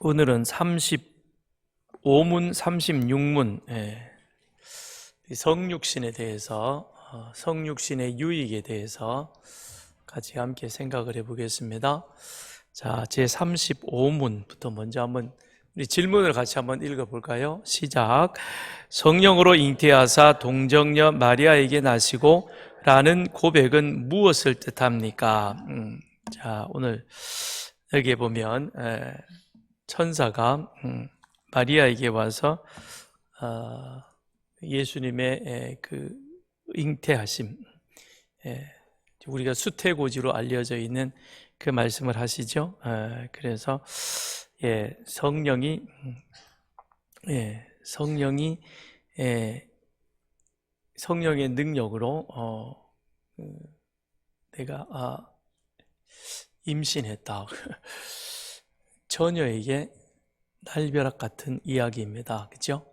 오늘은 35문, 36문 성육신에 대해서 성육신의 유익에 대해서 같이 함께 생각을 해보겠습니다. 자, 제 35문부터 먼저 한번 우리 질문을 같이 한번 읽어볼까요? 시작. 성령으로 잉태하사 동정녀 마리아에게 나시고 라는 고백은 무엇을 뜻합니까? 자, 오늘 여기에 보면 천사가 마리아에게 와서 예수님의 그 잉태하심, 우리가 수태고지로 알려져 있는 그 말씀을 하시죠. 그래서 성령이 성령의 능력으로 내가 임신했다. 처녀에게 날벼락 같은 이야기입니다. 그렇죠?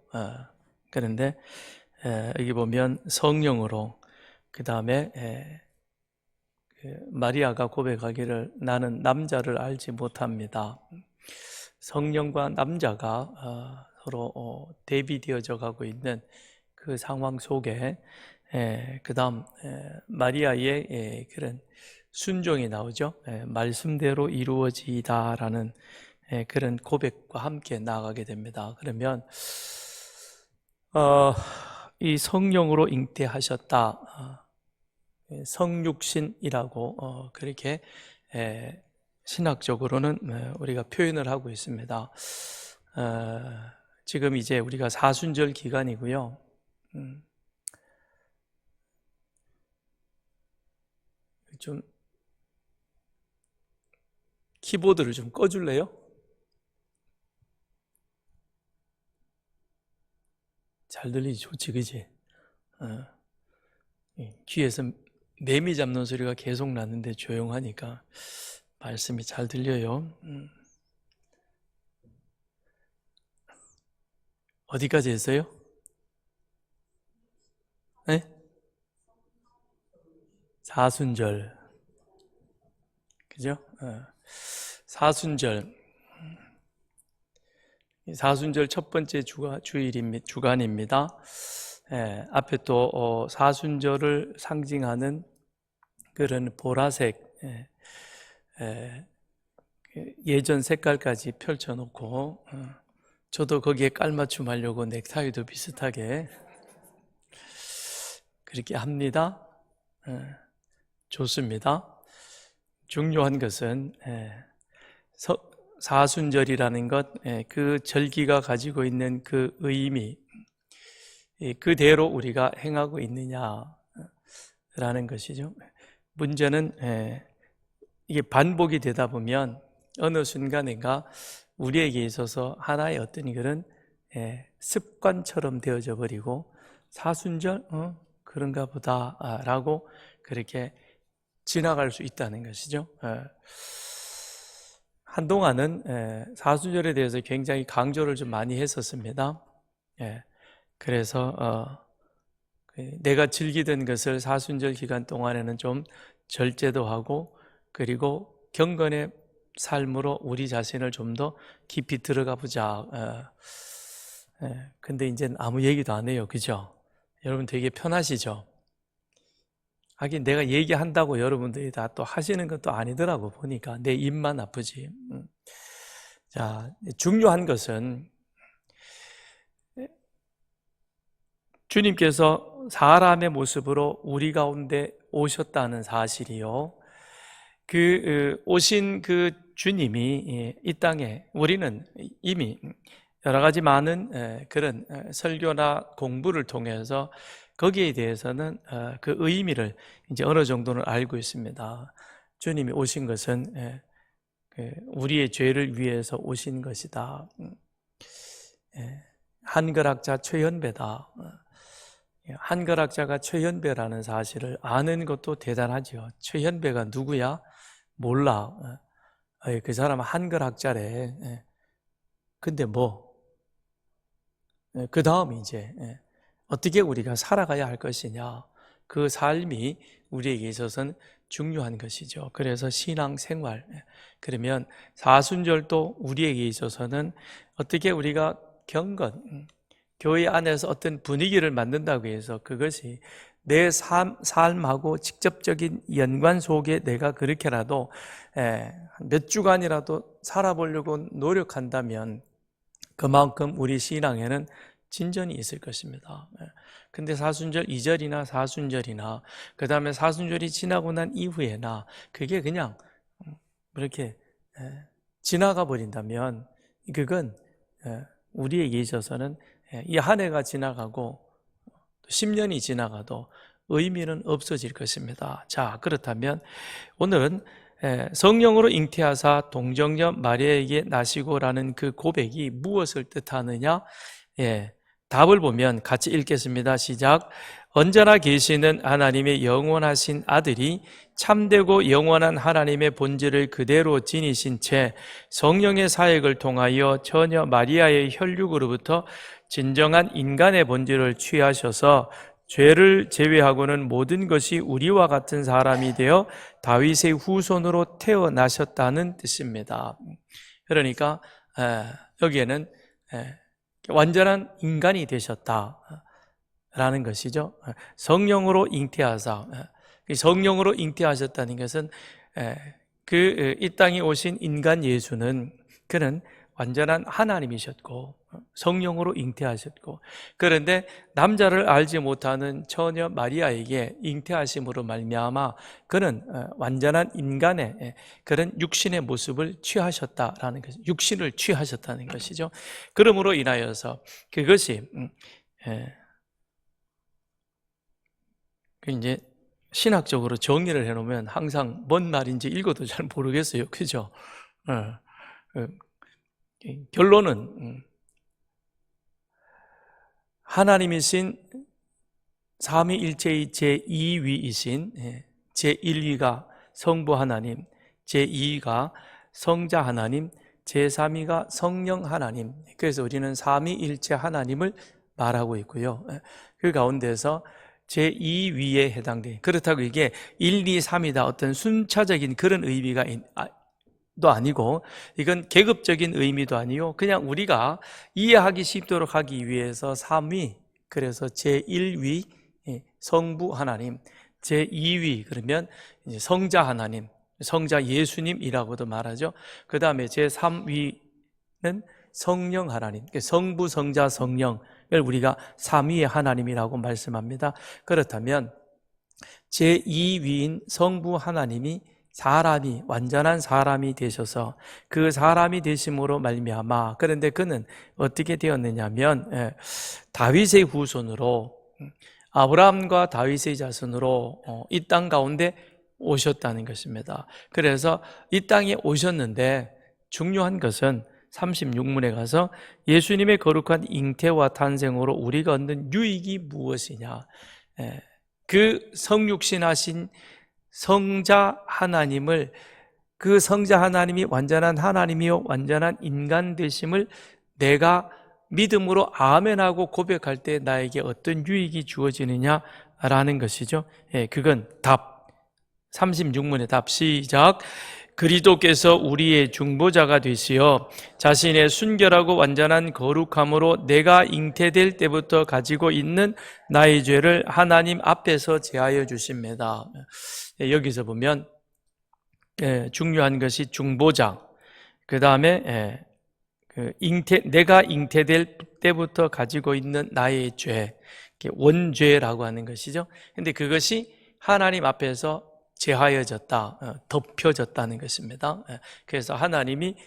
그런데 여기 보면 성령으로 그 다음에 마리아가 고백하기를 나는 남자를 알지 못합니다. 성령과 남자가 서로 대비되어져 가고 있는 그 상황 속에 그 다음 마리아의 그런 순종이 나오죠. 말씀대로 이루어지다라는 그런 고백과 함께 나아가게 됩니다. 그러면 이 성령으로 잉태하셨다, 성육신이라고 그렇게 신학적으로는 우리가 표현을 하고 있습니다. 지금 이제 우리가 사순절 기간이고요. 좀 키보드를 좀 꺼줄래요? 잘 들리지? 좋지, 그지? 귀에서 매미 잡는 소리가 계속 나는데 조용하니까 말씀이 잘 들려요. 어디까지 했어요? 네? 사순절. 그죠? 사순절 첫 번째 주간입니다. 앞에 또 사순절을 상징하는 그런 보라색 예전 색깔까지 펼쳐놓고 저도 거기에 깔맞춤 하려고 넥타이도 비슷하게 그렇게 합니다. 좋습니다. 중요한 것은 사순절이라는 것, 그 절기가 가지고 있는 그 의미, 그대로 우리가 행하고 있느냐라는 것이죠. 문제는 이게 반복이 되다 보면 어느 순간인가 우리에게 있어서 하나의 어떤 그런 습관처럼 되어져 버리고 사순절? 그런가 보다 라고 그렇게 지나갈 수 있다는 것이죠. 한동안은 사순절에 대해서 굉장히 강조를 좀 많이 했었습니다. 그래서 내가 즐기던 것을 사순절 기간 동안에는 좀 절제도 하고, 그리고 경건의 삶으로 우리 자신을 좀 더 깊이 들어가 보자. 근데 이제는 아무 얘기도 안 해요. 그죠? 여러분 되게 편하시죠? 하긴 내가 얘기한다고 여러분들이 다 또 하시는 것도 아니더라고. 보니까 내 입만 아프지. 자, 중요한 것은 주님께서 사람의 모습으로 우리 가운데 오셨다는 사실이요, 그 오신 그 주님이 이 땅에, 우리는 이미 여러 가지 많은 그런 설교나 공부를 통해서 거기에 대해서는 그 의미를 이제 어느 정도는 알고 있습니다. 주님이 오신 것은 우리의 죄를 위해서 오신 것이다. 한글학자 최현배다. 한글학자가 최현배라는 사실을 아는 것도 대단하죠. 최현배가 누구야? 몰라. 그 사람은 한글학자래. 근데 그 다음 이제 어떻게 우리가 살아가야 할 것이냐, 그 삶이 우리에게 있어서는 중요한 것이죠. 그래서 신앙생활, 그러면 사순절도 우리에게 있어서는 어떻게 우리가 경건, 교회 안에서 어떤 분위기를 만든다고 해서 그것이 내 삶하고 직접적인 연관 속에 내가 그렇게라도 몇 주간이라도 살아보려고 노력한다면 그만큼 우리 신앙에는 진전이 있을 것입니다. 근데 사순절 2절이나 사순절이나 그 다음에 사순절이 지나고 난 이후에나 그게 그냥 그렇게 지나가 버린다면 그건 우리에게 있어서는 이 한 해가 지나가고 10년이 지나가도 의미는 없어질 것입니다. 자, 그렇다면 오늘은 성령으로 잉태하사 동정녀 마리아에게 나시고라는 그 고백이 무엇을 뜻하느냐? 답을 보면 같이 읽겠습니다. 시작. 언제나 계시는 하나님의 영원하신 아들이 참되고 영원한 하나님의 본질을 그대로 지니신 채 성령의 사역을 통하여 처녀 마리아의 혈육으로부터 진정한 인간의 본질을 취하셔서 죄를 제외하고는 모든 것이 우리와 같은 사람이 되어 다윗의 후손으로 태어나셨다는 뜻입니다. 그러니까 여기에는 완전한 인간이 되셨다라는 것이죠. 성령으로 잉태하사, 성령으로 잉태하셨다는 것은 이 땅에 오신 인간 예수는 그는 완전한 하나님이셨고 성령으로 잉태하셨고, 그런데 남자를 알지 못하는 처녀 마리아에게 잉태하심으로 말미암아 그는 완전한 인간의 그런 육신의 모습을 취하셨다라는 것이죠. 육신을 취하셨다는 것이죠. 그러므로 인하여서 그것이 이제 신학적으로 정리를 해놓으면 항상 뭔 말인지 읽어도 잘 모르겠어요. 그죠? 결론은 하나님이신 삼위일체의 제2위이신 제1위가 성부 하나님, 제2위가 성자 하나님, 제3위가 성령 하나님. 그래서 우리는 삼위일체 하나님을 말하고 있고요. 그 가운데서 제2위에 해당돼요. 그렇다고 이게 1, 2, 3이다 어떤 순차적인 그런 의미가 도 아니고 이건 계급적인 의미도 아니요, 그냥 우리가 이해하기 쉽도록 하기 위해서 3위, 그래서 제1위 성부 하나님, 제2위 그러면 이제 성자 하나님, 성자 예수님이라고도 말하죠. 그 다음에 제3위는 성령 하나님, 성부, 성자, 성령을 우리가 3위의 하나님이라고 말씀합니다. 그렇다면 제2위인 성부 하나님이 사람이 완전한 사람이 되셔서 그 사람이 되심으로 말미암아, 그런데 그는 어떻게 되었느냐면 다윗의 후손으로, 아브라함과 다윗의 자손으로 이 땅 가운데 오셨다는 것입니다. 그래서 이 땅에 오셨는데 중요한 것은 36문에 가서 예수님의 거룩한 잉태와 탄생으로 우리가 얻는 유익이 무엇이냐, 그 성육신하신 성자 하나님을, 그 성자 하나님이 완전한 하나님이요 완전한 인간 되심을 내가 믿음으로 아멘하고 고백할 때 나에게 어떤 유익이 주어지느냐라는 것이죠. 그건 답, 36문의 답, 시작. 그리스도께서 우리의 중보자가 되시어 자신의 순결하고 완전한 거룩함으로 내가 잉태될 때부터 가지고 있는 나의 죄를 하나님 앞에서 제하여 주십니다. 여기서 보면 중요한 것이 중보자, 그 다음에 내가 잉태될 때부터 가지고 있는 나의 죄, 원죄라고 하는 것이죠. 근데 그것이 하나님 앞에서 제하여졌다, 덮여졌다는 것입니다. 그래서 하나님이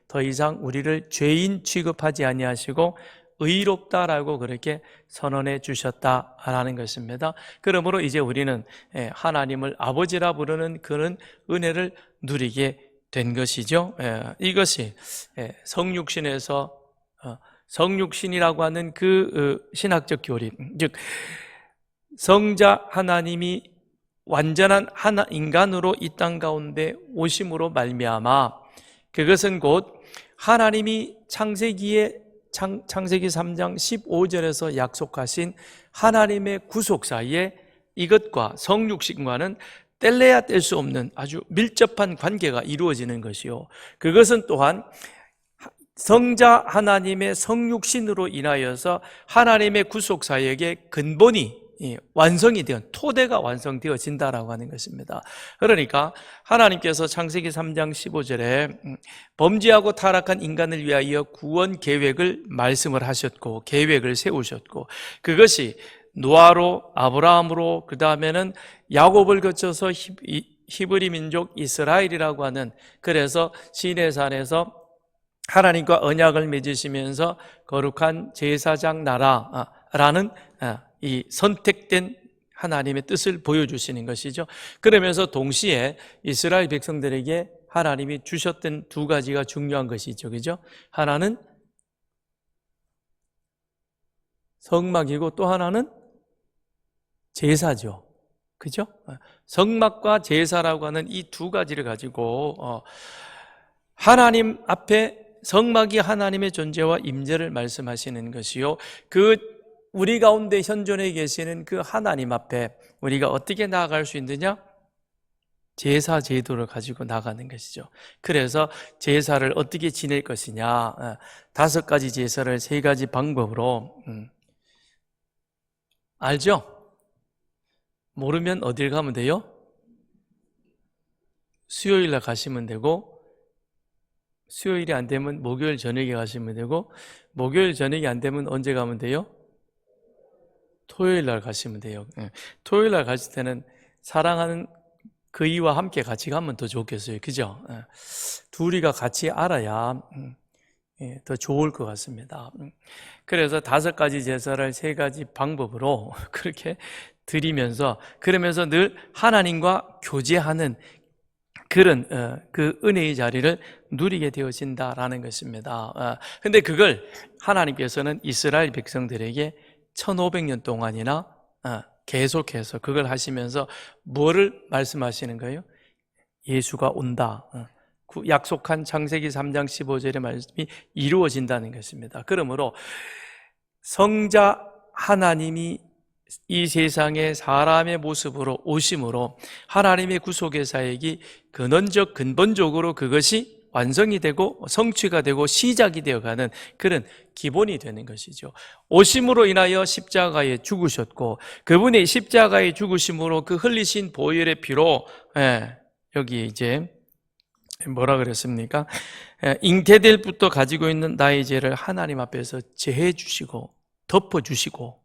더 이상 우리를 죄인 취급하지 아니하시고 의롭다라고 그렇게 선언해 주셨다라는 것입니다. 그러므로 이제 우리는 하나님을 아버지라 부르는 그런 은혜를 누리게 된 것이죠. 이것이 성육신에서 성육신이라고 하는 그 신학적 교리, 즉 성자 하나님이 완전한 인간으로 이 땅 가운데 오심으로 말미암아 그것은 곧 하나님이 창세기 3장 15절에서 약속하신 하나님의 구속사에 이것과 성육신과는 뗄래야 뗄 수 없는 아주 밀접한 관계가 이루어지는 것이요, 그것은 또한 성자 하나님의 성육신으로 인하여서 하나님의 구속사역의 근본이 완성이 되어 토대가 완성되어진다라고 하는 것입니다. 그러니까 하나님께서 창세기 3장 15절에 범죄하고 타락한 인간을 위하여 구원 계획을 말씀을 하셨고 계획을 세우셨고, 그것이 노아로, 아브라함으로, 그 다음에는 야곱을 거쳐서 히브리 민족 이스라엘이라고 하는, 그래서 시내산에서 하나님과 언약을 맺으시면서 거룩한 제사장 나라라는 이 선택된 하나님의 뜻을 보여주시는 것이죠. 그러면서 동시에 이스라엘 백성들에게 하나님이 주셨던 두 가지가 중요한 것이죠. 그죠? 하나는 성막이고 또 하나는 제사죠. 그죠? 성막과 제사라고 하는 이 두 가지를 가지고 하나님 앞에 성막이 하나님의 존재와 임재를 말씀하시는 것이요, 그 우리 가운데 현존해 계시는 그 하나님 앞에 우리가 어떻게 나아갈 수 있느냐? 제사 제도를 가지고 나가는 것이죠. 그래서 제사를 어떻게 지낼 것이냐, 5가지 제사를 3가지 방법으로 알죠? 모르면 어딜 가면 돼요? 수요일 날 가시면 되고, 수요일이 안 되면 목요일 저녁에 가시면 되고, 목요일 저녁이 안 되면 언제 가면 돼요? 토요일 날 가시면 돼요. 토요일 날 가실 때는 사랑하는 그이와 함께 같이 가면 더 좋겠어요. 그죠? 둘이가 같이 알아야 더 좋을 것 같습니다. 그래서 5가지 제사를 3가지 방법으로 그렇게 드리면서, 그러면서 늘 하나님과 교제하는 그런 그 은혜의 자리를 누리게 되어진다라는 것입니다. 근데 그걸 하나님께서는 이스라엘 백성들에게 1500년 동안이나 계속해서 그걸 하시면서 뭐를 말씀하시는 거예요? 예수가 온다, 약속한 창세기 3장 15절의 말씀이 이루어진다는 것입니다. 그러므로 성자 하나님이 이 세상에 사람의 모습으로 오심으로 하나님의 구속의 사역이 근본적으로 그것이 완성이 되고 성취가 되고 시작이 되어가는 그런 기본이 되는 것이죠. 오심으로 인하여 십자가에 죽으셨고, 그분이 십자가에 죽으심으로 그 흘리신 보혈의 피로, 여기 이제 뭐라 그랬습니까? 잉태될부터 가지고 있는 나의 죄를 하나님 앞에서 제해 주시고 덮어 주시고,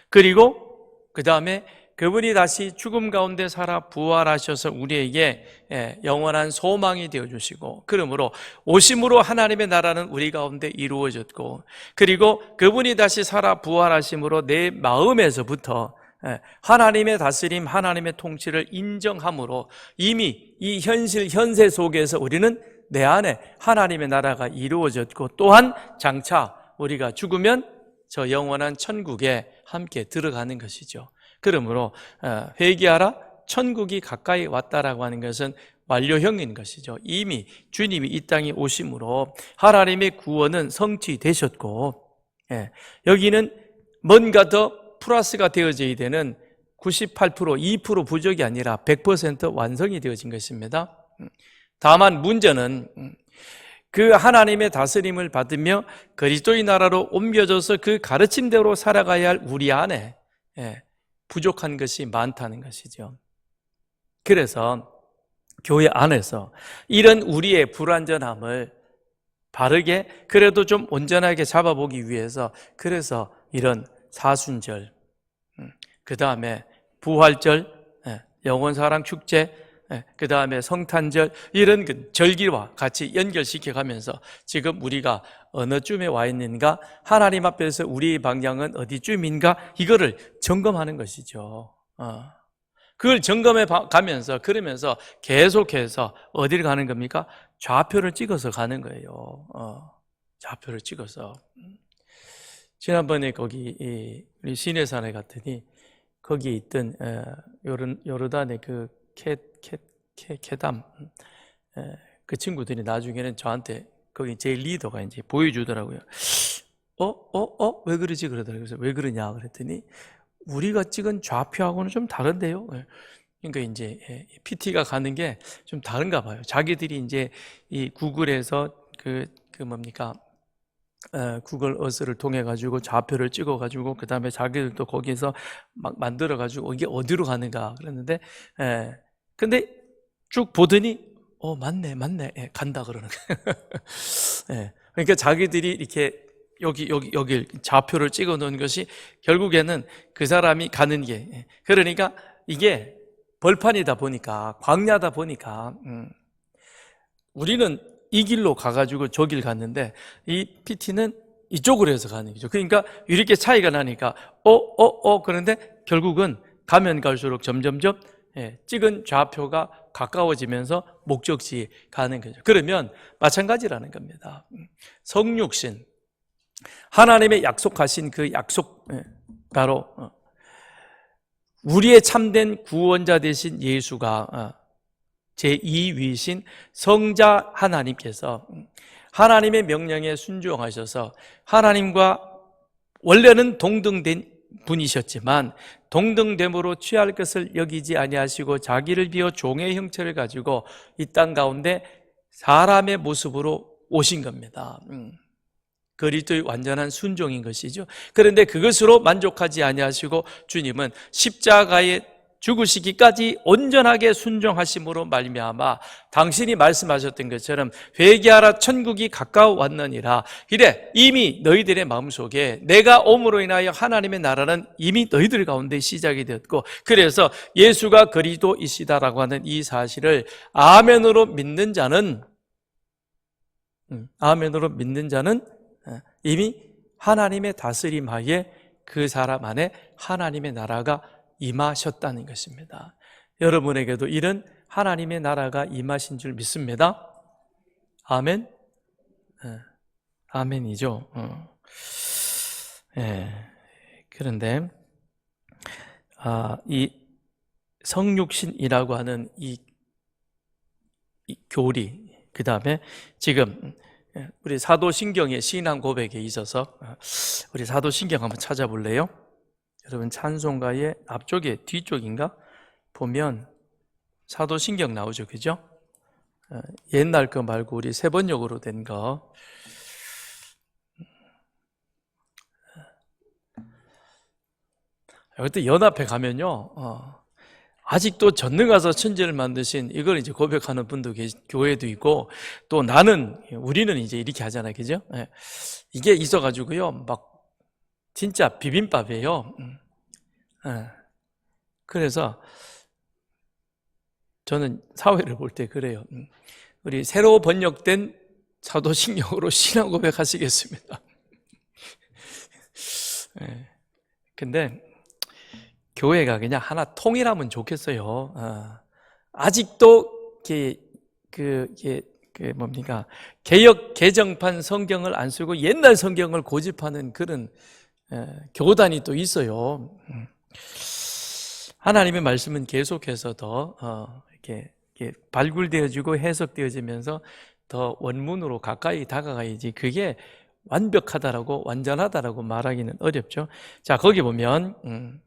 그리고 그 다음에 그분이 다시 죽음 가운데 살아 부활하셔서 우리에게 영원한 소망이 되어주시고, 그러므로 오심으로 하나님의 나라는 우리 가운데 이루어졌고, 그리고 그분이 다시 살아 부활하심으로 내 마음에서부터 하나님의 다스림, 하나님의 통치를 인정함으로 이미 이 현세 속에서 우리는 내 안에 하나님의 나라가 이루어졌고, 또한 장차 우리가 죽으면 저 영원한 천국에 함께 들어가는 것이죠. 그러므로 회개하라, 천국이 가까이 왔다라고 하는 것은 완료형인 것이죠. 이미 주님이 이 땅에 오심으로 하나님의 구원은 성취되셨고, 여기는 뭔가 더 플러스가 되어져야 되는 98%, 2% 부족이 아니라 100% 완성이 되어진 것입니다. 다만 문제는 그 하나님의 다스림을 받으며 그리스도의 나라로 옮겨져서 그 가르침대로 살아가야 할 우리 안에 부족한 것이 많다는 것이죠. 그래서 교회 안에서 이런 우리의 불완전함을 바르게 그래도 좀 온전하게 잡아보기 위해서, 그래서 이런 사순절, 그 다음에 부활절, 영원사랑 축제, 그 다음에 성탄절, 이런 절기와 같이 연결시켜 가면서 지금 우리가 어느 쯤에 와 있는가, 하나님 앞에서 우리의 방향은 어디쯤인가, 이거를 점검하는 것이죠. 그걸 점검해 가면서, 그러면서 계속해서 어디를 가는 겁니까? 좌표를 찍어서 가는 거예요. 좌표를 찍어서. 지난번에 거기 우리 시내산에 갔더니 거기에 있던 요르단의 그 케담, 그 친구들이 나중에는 저한테 거기 제 리더가 이제 보여주더라고요. 왜 그러지? 그러더라고요. 그래서 왜 그러냐 그랬더니 우리가 찍은 좌표하고는 좀 다른데요. 그러니까 이제 PT가 가는 게 좀 다른가 봐요. 자기들이 이제 이 구글에서 뭡니까? 구글 어스를 통해 가지고 좌표를 찍어 가지고 그다음에 자기들도 거기에서 막 만들어 가지고 이게 어디로 가는가 그랬는데, 근데 쭉 보더니 맞네 간다 그러는 거예요. 그러니까 자기들이 이렇게 여기 좌표를 찍어 놓은 것이 결국에는 그 사람이 가는 게, 그러니까 이게 벌판이다 보니까, 광야다 보니까 우리는 이 길로 가가지고 저 길 갔는데 이 PT는 이쪽으로 해서 가는 거죠. 그러니까 이렇게 차이가 나니까 그런데 결국은 가면 갈수록 점점점 찍은 좌표가 가까워지면서 목적지에 가는 거죠. 그러면 마찬가지라는 겁니다. 성육신, 하나님의 약속하신 그 약속, 바로 우리의 참된 구원자 되신 예수가 제2위신 성자 하나님께서 하나님의 명령에 순종하셔서 하나님과 원래는 동등된 분이셨지만 동등됨으로 취할 것을 여기지 아니하시고 자기를 비워 종의 형체를 가지고 이 땅 가운데 사람의 모습으로 오신 겁니다. 그리스도의 완전한 순종인 것이죠. 그런데 그것으로 만족하지 아니하시고 주님은 십자가에 죽으시기까지 온전하게 순종하심으로 말미암아 당신이 말씀하셨던 것처럼 회개하라 천국이 가까워 왔느니라. 이래 이미 너희들의 마음속에 내가 옴으로 인하여 하나님의 나라는 이미 너희들 가운데 시작이 되었고, 그래서 예수가 그리스도이시다라고 하는 이 사실을 아멘으로 믿는 자는 이미 하나님의 다스림 하에 그 사람 안에 하나님의 나라가 임하셨다는 것입니다. 여러분에게도 이런 하나님의 나라가 임하신 줄 믿습니다. 아멘? 아멘이죠. 그런데 이 성육신이라고 하는 이 교리, 그 다음에 지금 우리 사도신경의 신앙 고백에 있어서 우리 사도신경 한번 찾아볼래요? 여러분 찬송가의 앞쪽에 뒤쪽인가 보면 사도신경 나오죠, 그죠? 옛날 거 말고 우리 새 번역으로 된 거. 그때 연합회 가면요, 아직도 전능하사 천지를 만드신 이걸 이제 고백하는 분도 교회도 있고, 또 우리는 이제 이렇게 하잖아요, 그죠? 이게 있어가지고요, 막 진짜 비빔밥이에요. 그래서 저는 사회를 볼 때 그래요. 우리 새로 번역된 사도신경으로 신앙 고백하시겠습니다. 근데 교회가 그냥 하나 통일하면 좋겠어요. 아직도 개역 개정판 성경을 안 쓰고 옛날 성경을 고집하는 그런 교단이 또 있어요. 하나님의 말씀은 계속해서 더 이렇게 발굴되어지고 해석되어지면서 더 원문으로 가까이 다가가야지 그게 완벽하다라고 완전하다라고 말하기는 어렵죠. 자, 거기 보면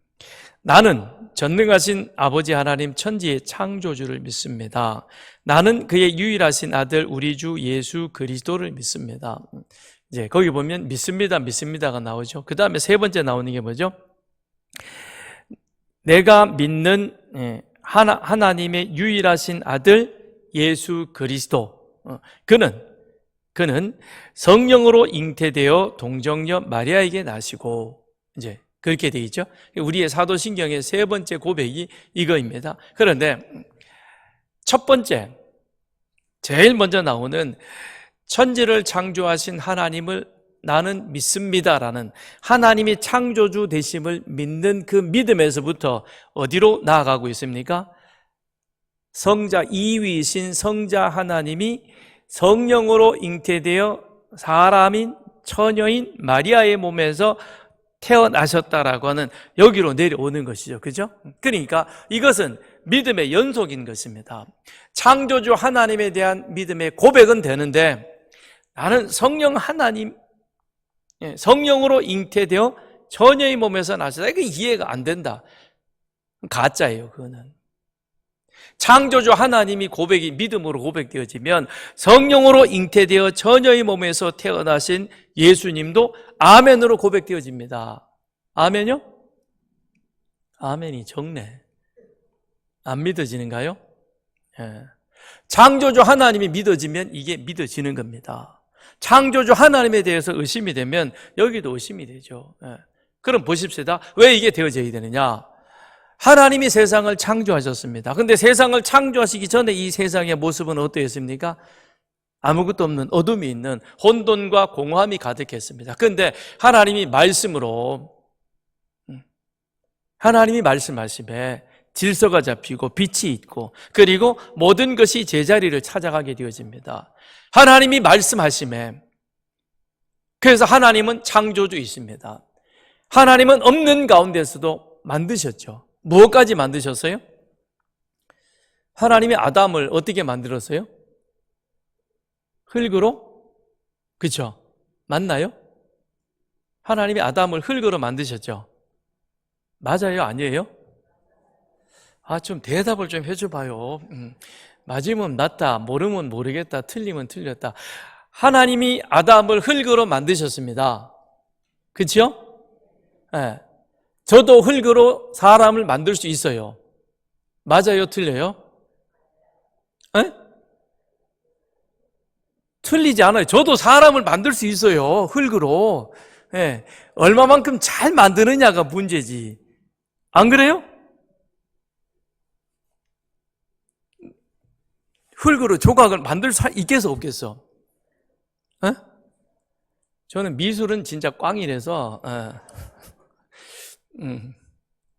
나는 전능하신 아버지 하나님 천지의 창조주를 믿습니다. 나는 그의 유일하신 아들 우리 주 예수 그리스도를 믿습니다. 이제 거기 보면 믿습니다가 나오죠. 그 다음에 세 번째 나오는 게 뭐죠? 내가 믿는 하나님의 유일하신 아들 예수 그리스도. 그는 성령으로 잉태되어 동정녀 마리아에게 나시고, 이제 그렇게 되어 있죠. 우리의 사도신경의 세 번째 고백이 이거입니다. 그런데 첫 번째, 제일 먼저 나오는 천지를 창조하신 하나님을 나는 믿습니다라는 하나님이 창조주 되심을 믿는 그 믿음에서부터 어디로 나아가고 있습니까? 성자 2위이신 성자 하나님이 성령으로 잉태되어 사람인 처녀인 마리아의 몸에서 태어나셨다라고 하는 여기로 내려오는 것이죠. 그죠? 그러니까 이것은 믿음의 연속인 것입니다. 창조주 하나님에 대한 믿음의 고백은 되는데 나는 성령 하나님, 성령으로 잉태되어 처녀의 몸에서 나셨다. 이거 이해가 안 된다. 가짜예요, 그거는. 창조주 하나님이 고백이 믿음으로 고백되어지면 성령으로 잉태되어 처녀의 몸에서 태어나신 예수님도 아멘으로 고백되어집니다. 아멘요? 아멘이 적네. 안 믿어지는가요? 예. 창조주 하나님이 믿어지면 이게 믿어지는 겁니다. 창조주 하나님에 대해서 의심이 되면 여기도 의심이 되죠. 예. 그럼 보십시다. 왜 이게 되어져야 되느냐? 하나님이 세상을 창조하셨습니다. 근데 세상을 창조하시기 전에 이 세상의 모습은 어떠했습니까? 아무것도 없는 어둠이 있는 혼돈과 공허함이 가득했습니다. 그런데 하나님이 말씀하심에 질서가 잡히고 빛이 있고 그리고 모든 것이 제자리를 찾아가게 되어집니다. 하나님이 말씀하심에, 그래서 하나님은 창조주이십니다. 하나님은 없는 가운데서도 만드셨죠. 무엇까지 만드셨어요? 하나님이 아담을 어떻게 만들었어요? 흙으로? 그렇죠? 맞나요? 하나님이 아담을 흙으로 만드셨죠? 맞아요? 아니에요? 좀 대답을 좀 해줘봐요. 맞으면 맞다, 모르면 모르겠다, 틀리면 틀렸다. 하나님이 아담을 흙으로 만드셨습니다. 그렇죠? 네. 저도 흙으로 사람을 만들 수 있어요. 맞아요? 틀려요? 네? 틀리지 않아요. 저도 사람을 만들 수 있어요. 흙으로. 네. 얼마만큼 잘 만드느냐가 문제지. 안 그래요? 흙으로 조각을 만들 수 있겠어 없겠어? 어? 저는 미술은 진짜 꽝이라서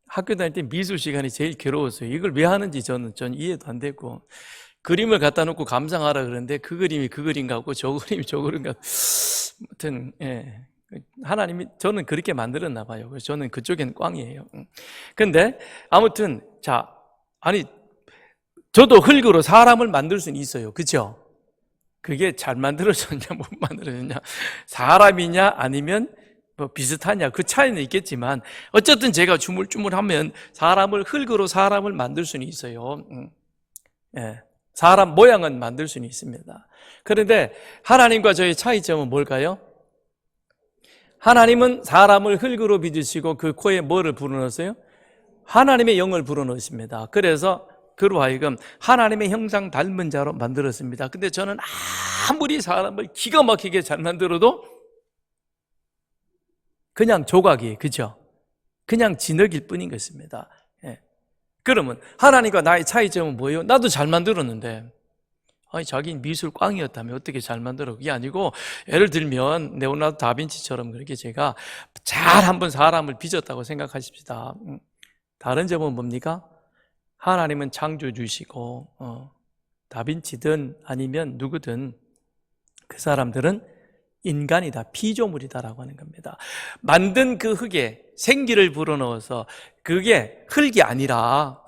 학교 다닐 때 미술 시간이 제일 괴로웠어요. 이걸 왜 하는지 전 이해도 안 되고, 그림을 갖다 놓고 감상하라 그러는데 그 그림이 그 그림 같고 저 그림이 저 그림 같고, 아무튼 하나님이 저는 그렇게 만들었나 봐요. 그래서 저는 그쪽엔 꽝이에요. 근데 아무튼 저도 흙으로 사람을 만들 수는 있어요. 그렇죠? 그게 잘 만들어졌냐 못 만들어졌냐, 사람이냐 아니면 뭐 비슷하냐, 그 차이는 있겠지만 어쨌든 제가 주물주물하면 흙으로 사람을 만들 수는 있어요. 사람 모양은 만들 수는 있습니다. 그런데 하나님과 저의 차이점은 뭘까요? 하나님은 사람을 흙으로 빚으시고 그 코에 뭐를 불어넣었어요? 하나님의 영을 불어넣으십니다. 그래서 그로 하여금 하나님의 형상 닮은 자로 만들었습니다. 근데 저는 아무리 사람을 기가 막히게 잘 만들어도 그냥 조각이에요. 그죠? 그냥 진흙일 뿐인 것입니다. 그러면 하나님과 나의 차이점은 뭐예요? 나도 잘 만들었는데, 자기는 미술 꽝이었다면 어떻게 잘 만들어? 그게 아니고, 예를 들면 레오나르도 다빈치처럼 그렇게 제가 잘 한번 사람을 빚었다고 생각하십시다. 다른 점은 뭡니까? 하나님은 창조주시고 다빈치든 아니면 누구든 그 사람들은 인간이다, 피조물이다라고 하는 겁니다. 만든 그 흙에 생기를 불어넣어서 그게 흙이 아니라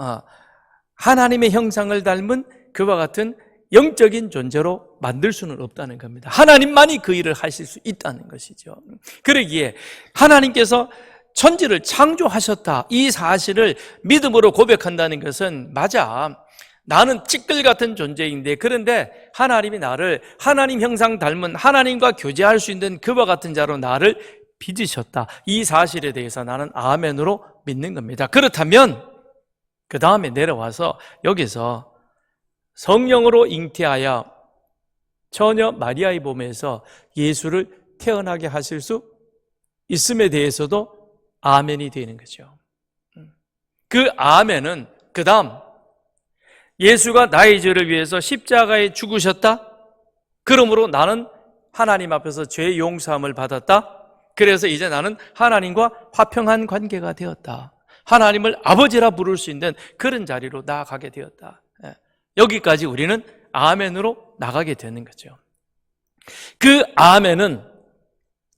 하나님의 형상을 닮은 그와 같은 영적인 존재로 만들 수는 없다는 겁니다. 하나님만이 그 일을 하실 수 있다는 것이죠. 그러기에 하나님께서 천지를 창조하셨다, 이 사실을 믿음으로 고백한다는 것은, 맞아, 나는 찌끌 같은 존재인데, 그런데 하나님이 나를 하나님 형상 닮은, 하나님과 교제할 수 있는 그와 같은 자로 나를 빚으셨다, 이 사실에 대해서 나는 아멘으로 믿는 겁니다. 그렇다면 그 다음에 내려와서 여기서 성령으로 잉태하여 처녀 마리아의 몸에서 예수를 태어나게 하실 수 있음에 대해서도 아멘이 되는 거죠. 그 아멘은 그 다음, 예수가 나의 죄를 위해서 십자가에 죽으셨다, 그러므로 나는 하나님 앞에서 죄 용서함을 받았다, 그래서 이제 나는 하나님과 화평한 관계가 되었다, 하나님을 아버지라 부를 수 있는 그런 자리로 나아가게 되었다. 여기까지 우리는 아멘으로 나가게 되는 거죠. 그 아멘은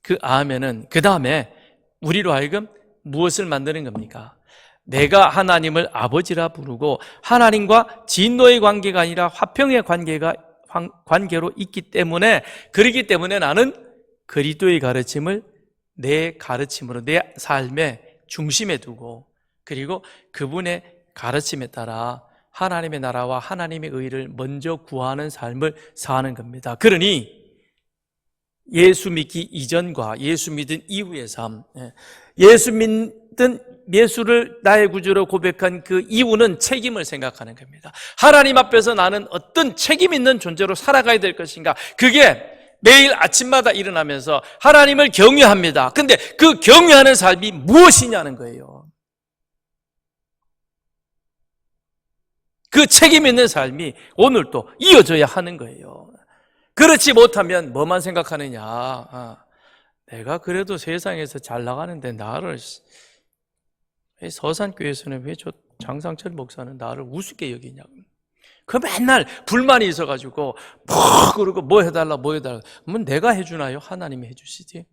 그 다음에 우리로 하여금 무엇을 만드는 겁니까? 내가 하나님을 아버지라 부르고 하나님과 진노의 관계가 아니라 화평의 관계로 있기 때문에, 그렇기 때문에 나는 그리스도의 가르침을 내 가르침으로 내 삶의 중심에 두고 그리고 그분의 가르침에 따라 하나님의 나라와 하나님의 의를 먼저 구하는 삶을 사는 겁니다. 그러니 예수 믿기 이전과 예수 믿은 이후의 삶, 예수를 나의 구주로 고백한 그 이유는 책임을 생각하는 겁니다. 하나님 앞에서 나는 어떤 책임 있는 존재로 살아가야 될 것인가? 그게 매일 아침마다 일어나면서 하나님을 경외합니다. 근데 그 경외하는 삶이 무엇이냐는 거예요. 그 책임 있는 삶이 오늘 또 이어져야 하는 거예요. 그렇지 못하면 뭐만 생각하느냐? 내가 그래도 세상에서 잘 나가는데 나를 서산교회에서는 왜 저 장상철 목사는 나를 우습게 여기냐고. 그 맨날 불만이 있어가지고 그러고 뭐 해달라 뭐 해달라. 뭐 내가 해주나요? 하나님이 해주시지.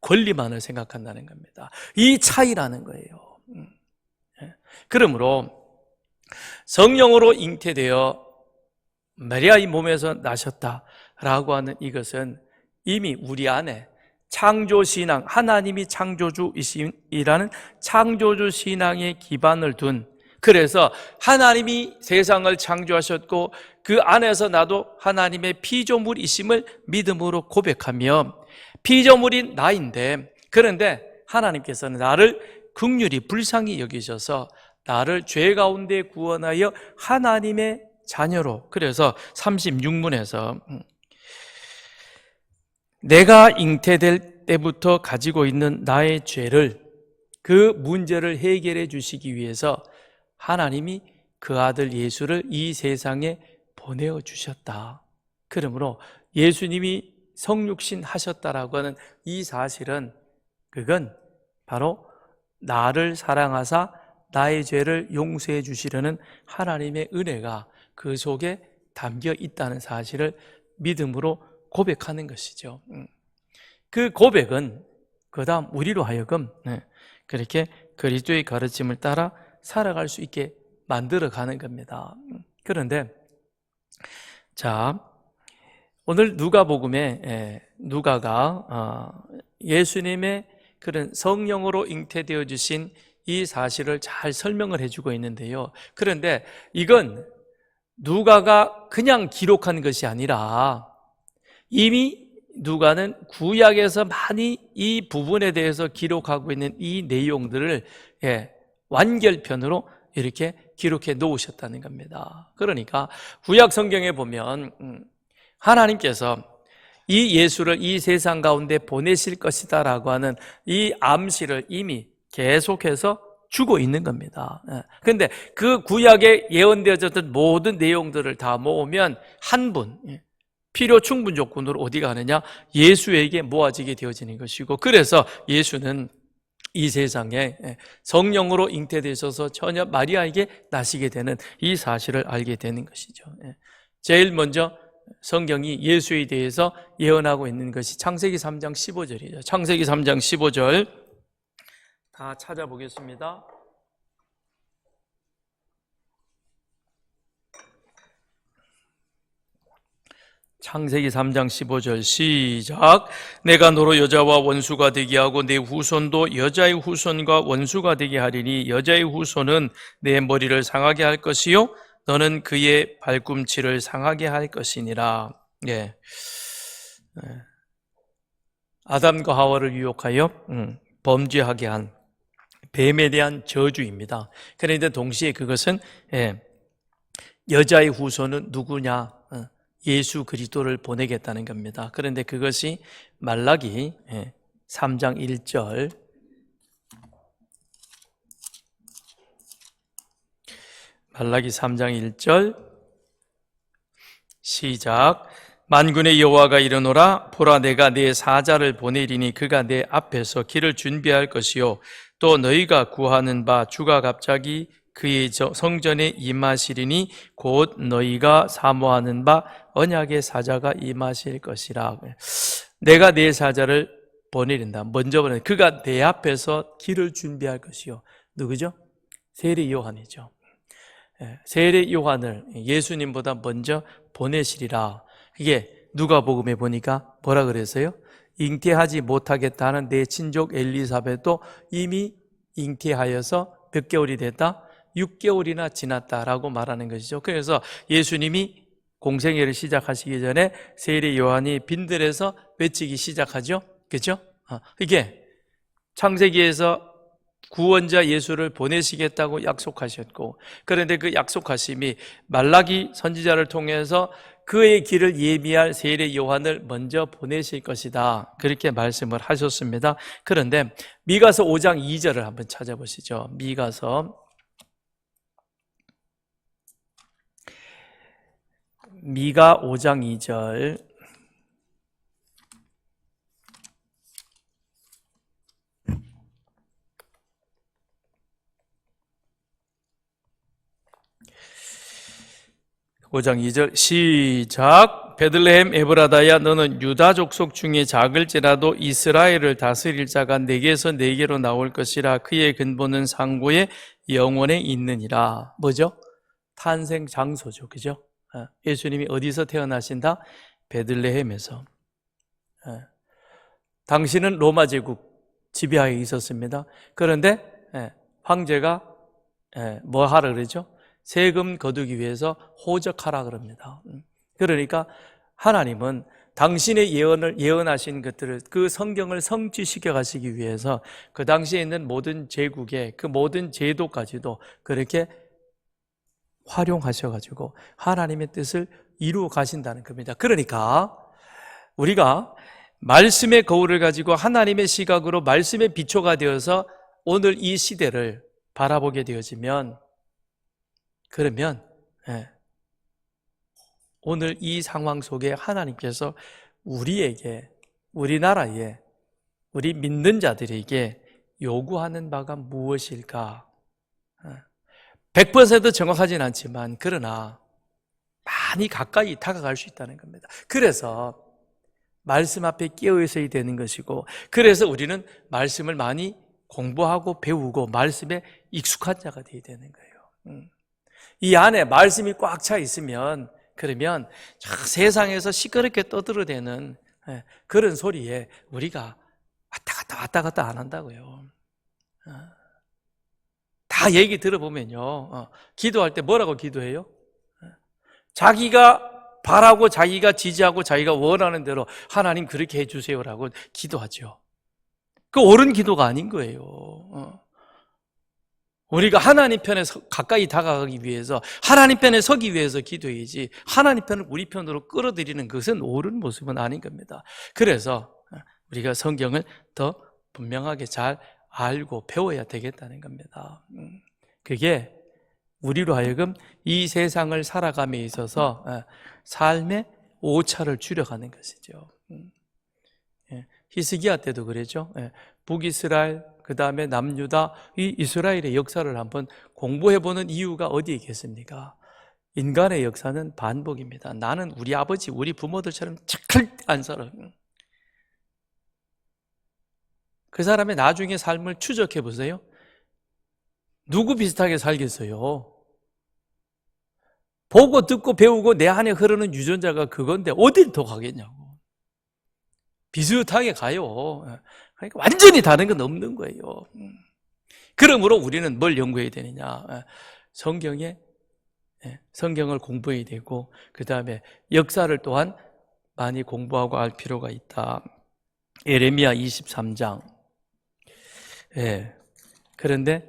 권리만을 생각한다는 겁니다. 이 차이라는 거예요. 그러므로 성령으로 잉태되어 마리아의 몸에서 나셨다라고 하는 이것은 이미 우리 안에 창조신앙, 하나님이 창조주이라는 창조주 신앙의 기반을 둔, 그래서 하나님이 세상을 창조하셨고 그 안에서 나도 하나님의 피조물이심을 믿음으로 고백하며 피조물인 나인데, 그런데 하나님께서는 나를 긍휼히 불쌍히 여기셔서 나를 죄 가운데 구원하여 하나님의 자녀로, 그래서 36문에서 내가 잉태될 때부터 가지고 있는 나의 죄를, 그 문제를 해결해 주시기 위해서 하나님이 그 아들 예수를 이 세상에 보내어 주셨다. 그러므로 예수님이 성육신 하셨다라고 하는 이 사실은, 그건 바로 나를 사랑하사 나의 죄를 용서해 주시려는 하나님의 은혜가 그 속에 담겨 있다는 사실을 믿음으로 고백하는 것이죠. 그 고백은 그 다음 우리로 하여금 그렇게 그리스도의 가르침을 따라 살아갈 수 있게 만들어가는 겁니다. 그런데 자, 오늘 누가복음에 누가가 예수님의 그런 성령으로 잉태되어 주신 이 사실을 잘 설명을 해주고 있는데요. 그런데 이건 누가가 그냥 기록한 것이 아니라 이미 누가는 구약에서 많이 이 부분에 대해서 기록하고 있는 이 내용들을 완결편으로 이렇게 기록해 놓으셨다는 겁니다. 그러니까 구약 성경에 보면 하나님께서 이 예수를 이 세상 가운데 보내실 것이다 라고 하는 이 암시를 이미 계속해서 주고 있는 겁니다. 그런데 그 구약에 예언되어졌던 모든 내용들을 다 모으면 한 분, 필요 충분 조건으로 어디 가느냐? 예수에게 모아지게 되어지는 것이고, 그래서 예수는 이 세상에 성령으로 잉태되셔서 처녀 마리아에게 나시게 되는 이 사실을 알게 되는 것이죠. 제일 먼저 성경이 예수에 대해서 예언하고 있는 것이 창세기 3장 15절이죠. 창세기 3장 15절 다 찾아보겠습니다. 창세기 3장 15절 시작. 내가 너로 여자와 원수가 되게 하고 내 후손도 여자의 후손과 원수가 되게 하리니 여자의 후손은 내 머리를 상하게 할 것이요 너는 그의 발꿈치를 상하게 할 것이니라. 아담과 하와를 유혹하여 범죄하게 한 뱀에 대한 저주입니다. 그런데 동시에 그것은 여자의 후손은 누구냐? 예수 그리스도를 보내겠다는 겁니다. 그런데 그것이 말라기 3장 1절, 말라기 3장 1절 시작. 만군의 여호와가 이르노라 보라 내가 내 사자를 보내리니 그가 내 앞에서 길을 준비할 것이요 또 너희가 구하는 바 주가 갑자기 그의 성전에 임하시리니 곧 너희가 사모하는 바 언약의 사자가 임하실 것이라. 내가 내 사자를 보내린다. 먼저 보내. 그가 내 앞에서 길을 준비할 것이요. 누구죠? 세례 요한이죠. 세례 요한을 예수님보다 먼저 보내시리라. 이게 누가복음에 보니까 뭐라 그랬어요? 잉태하지 못하겠다는 내 친족 엘리사벳도 이미 잉태하여서 몇 개월이 됐다? 6개월이나 지났다라고 말하는 것이죠. 그래서 예수님이 공생애를 시작하시기 전에 세례 요한이 빈들에서 외치기 시작하죠. 그렇죠? 이게 창세기에서 구원자 예수를 보내시겠다고 약속하셨고, 그런데 그 약속하심이 말라기 선지자를 통해서 그의 길을 예비할 세례 요한을 먼저 보내실 것이다, 그렇게 말씀을 하셨습니다. 그런데 미가서 5장 2절을 한번 찾아보시죠. 미가 5장 2절. (5장 2절) 시작. 베들레헴 에브라다야, 너는 유다 족속 중에 작을지라도 이스라엘을 다스릴 자가 내게서 내게로 나올 것이라. 그의 근본은 상고의 영원에 있느니라. 뭐죠? 탄생 장소죠. 그죠? 예수님이 어디서 태어나신다? 베들레헴에서. 당시는 로마 제국 지배하에 있었습니다. 그런데 황제가 뭐 하라 그러죠? 세금 거두기 위해서 호적하라 그럽니다. 그러니까 하나님은 당신의 예언하신 것들을, 그 성경을 성취시켜 가시기 위해서 그 당시에 있는 모든 제국의 그 모든 제도까지도 그렇게 활용하셔가지고 하나님의 뜻을 이루어 가신다는 겁니다. 그러니까 우리가 말씀의 거울을 가지고 하나님의 시각으로 말씀의 비초가 되어서 오늘 이 시대를 바라보게 되어지면, 그러면 오늘 이 상황 속에 하나님께서 우리에게, 우리나라에, 우리 믿는 자들에게 요구하는 바가 무엇일까? 100% 정확하진 않지만 그러나 많이 가까이 다가갈 수 있다는 겁니다. 그래서 말씀 앞에 깨어 있어야 되는 것이고, 그래서 우리는 말씀을 많이 공부하고 배우고 말씀에 익숙한 자가 되어야 되는 거예요. 이 안에 말씀이 꽉 차 있으면, 그러면 세상에서 시끄럽게 떠들어대는 그런 소리에 우리가 왔다 갔다 안 한다고요. 다 얘기 들어보면요, 기도할 때 뭐라고 기도해요? 자기가 바라고 자기가 지지하고 자기가 원하는 대로 하나님 그렇게 해주세요라고 기도하죠. 그 옳은 기도가 아닌 거예요. 우리가 하나님 편에 가까이 다가가기 위해서, 하나님 편에 서기 위해서 기도해야지, 하나님 편을 우리 편으로 끌어들이는 것은 옳은 모습은 아닌 겁니다. 그래서 우리가 성경을 더 분명하게 잘 알고 배워야 되겠다는 겁니다. 그게 우리로 하여금 이 세상을 살아감에 있어서 삶의 오차를 줄여가는 것이죠. 히스기야 때도 그랬죠. 북이스라엘, 그 다음에 남유다, 이 이스라엘의 역사를 한번 공부해보는 이유가 어디에 있겠습니까? 인간의 역사는 반복입니다. 나는 우리 아버지, 우리 부모들처럼 절대 안 살아. 그 사람의 나중에 삶을 추적해 보세요. 누구 비슷하게 살겠어요? 보고 듣고 배우고 내 안에 흐르는 유전자가 그건데 어딜 더 가겠냐고. 비슷하게 가요. 그러니까 완전히 다른 건 없는 거예요. 그러므로 우리는 뭘 연구해야 되느냐? 성경을 공부해야 되고, 그 다음에 역사를 또한 많이 공부하고 알 필요가 있다. 예레미야 23장. 그런데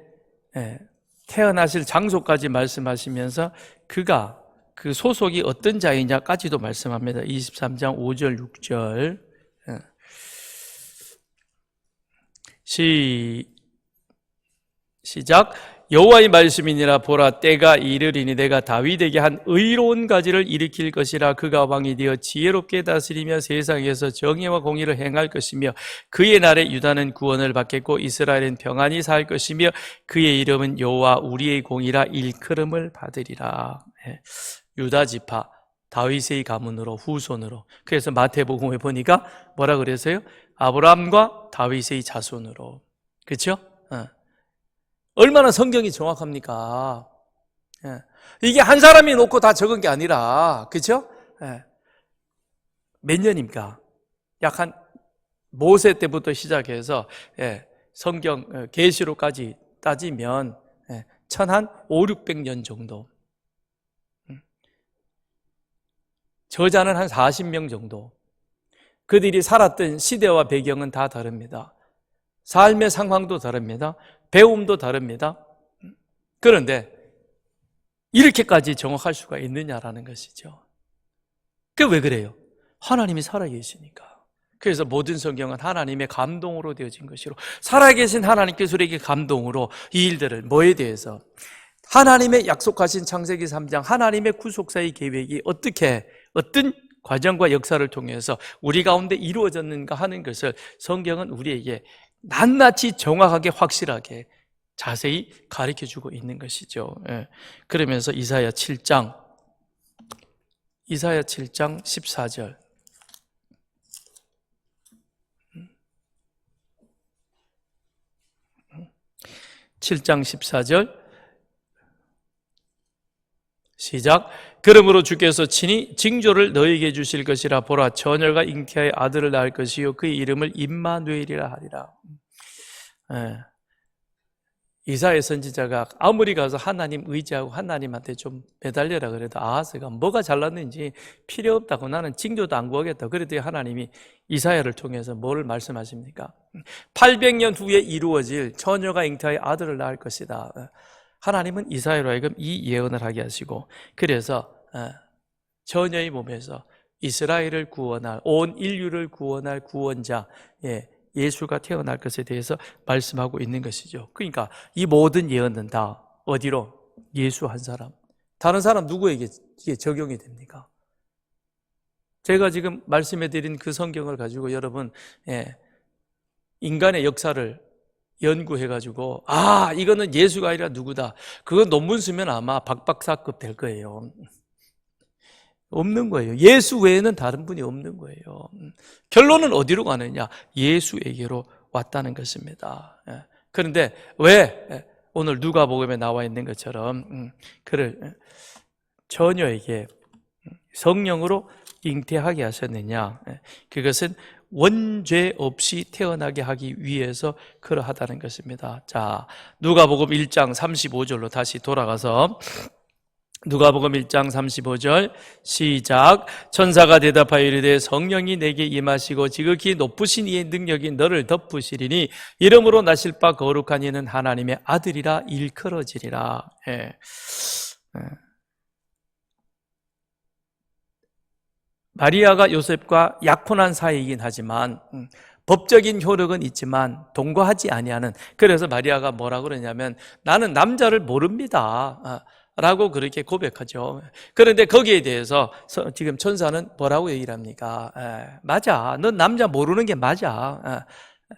태어나실 장소까지 말씀하시면서 그가, 그 소속이 어떤 자이냐까지도 말씀합니다. 23장 5절 6절. 시작. 여호와의 말씀이니라. 보라, 때가 이르리니 내가 다윗에게 한 의로운 가지를 일으킬 것이라. 그가 왕이 되어 지혜롭게 다스리며 세상에서 정의와 공의를 행할 것이며, 그의 날에 유다는 구원을 받겠고 이스라엘은 평안히 살 것이며, 그의 이름은 여호와 우리의 공이라 일컬음을 받으리라. 유다 지파, 다윗의 가문으로, 후손으로. 그래서 마태복음에 보니까 뭐라 그랬어요? 아브라함과 다윗의 자손으로. 그렇죠? 얼마나 성경이 정확합니까? 이게 한 사람이 놓고 다 적은 게 아니라, 그렇죠? 몇 년입니까? 약 한 모세 때부터 시작해서 성경 계시록까지 따지면 한 500~600년 정도, 저자는 한 40명 정도. 그들이 살았던 시대와 배경은 다 다릅니다. 삶의 상황도 다릅니다. 배움도 다릅니다. 그런데 이렇게까지 정확할 수가 있느냐라는 것이죠. 왜 그래요? 하나님이 살아계시니까. 그래서 모든 성경은 하나님의 감동으로 되어진 것이로, 살아계신 하나님께서 우리에게 감동으로 이 일들을 뭐에 대해서, 하나님의 약속하신 창세기 3장 하나님의 구속사의 계획이 어떻게, 어떤 과정과 역사를 통해서 우리 가운데 이루어졌는가 하는 것을 성경은 우리에게 낱낱이 정확하게 확실하게 자세히 가르쳐주고 있는 것이죠. 그러면서 이사야 7장 14절, 7장 14절 시작. 그러므로 주께서 친히 징조를 너에게 주실 것이라. 보라, 처녀가 잉태하여 아들을 낳을 것이요 그의 이름을 임마누엘이라 하리라. 이사야 선지자가 아무리 가서 하나님 의지하고 하나님한테 좀 매달려라 그래도 아하스가 뭐가 잘났는지 필요 없다고, 나는 징조도 안 구하겠다 그랬더니 하나님이 이사야를 통해서 뭐를 말씀하십니까? 800년 후에 이루어질 처녀가 잉태하여 아들을 낳을 것이다. 하나님은 이사야로 하여금 이 예언을 하게 하시고, 그래서 처녀의 몸에서 이스라엘을 구원할, 온 인류를 구원할 구원자 예수가 태어날 것에 대해서 말씀하고 있는 것이죠. 그러니까 이 모든 예언은 다 어디로? 예수 한 사람. 다른 사람 누구에게 이게 적용이 됩니까? 제가 지금 말씀해 드린 그 성경을 가지고 여러분 인간의 역사를 연구해가지고 이거는 예수가 아니라 누구다, 그거 논문 쓰면 아마 박박사급 될 거예요. 없는 거예요. 예수 외에는 다른 분이 없는 거예요. 결론은 어디로 가느냐? 예수에게로 왔다는 것입니다. 그런데 왜 오늘 누가복음에 나와 있는 것처럼 그를 처녀에게 성령으로 잉태하게 하셨느냐? 그것은 원죄 없이 태어나게 하기 위해서 그러하다는 것입니다. 자, 누가복음 1장 35절로 다시 돌아가서 누가복음 1장 35절 시작. 천사가 대답하여 이르되 성령이 내게 임하시고 지극히 높으신 이의 능력이 너를 덮으시리니 이름으로 나실 바 거룩한 이는 하나님의 아들이라 일컬어지리라. 마리아가 요셉과 약혼한 사이이긴 하지만 법적인 효력은 있지만 동거하지 아니하는, 그래서 마리아가 뭐라고 그러냐면 나는 남자를 모릅니다 라고 그렇게 고백하죠. 그런데 거기에 대해서 지금 천사는 뭐라고 얘기를 합니까? 맞아, 넌 남자 모르는 게 맞아.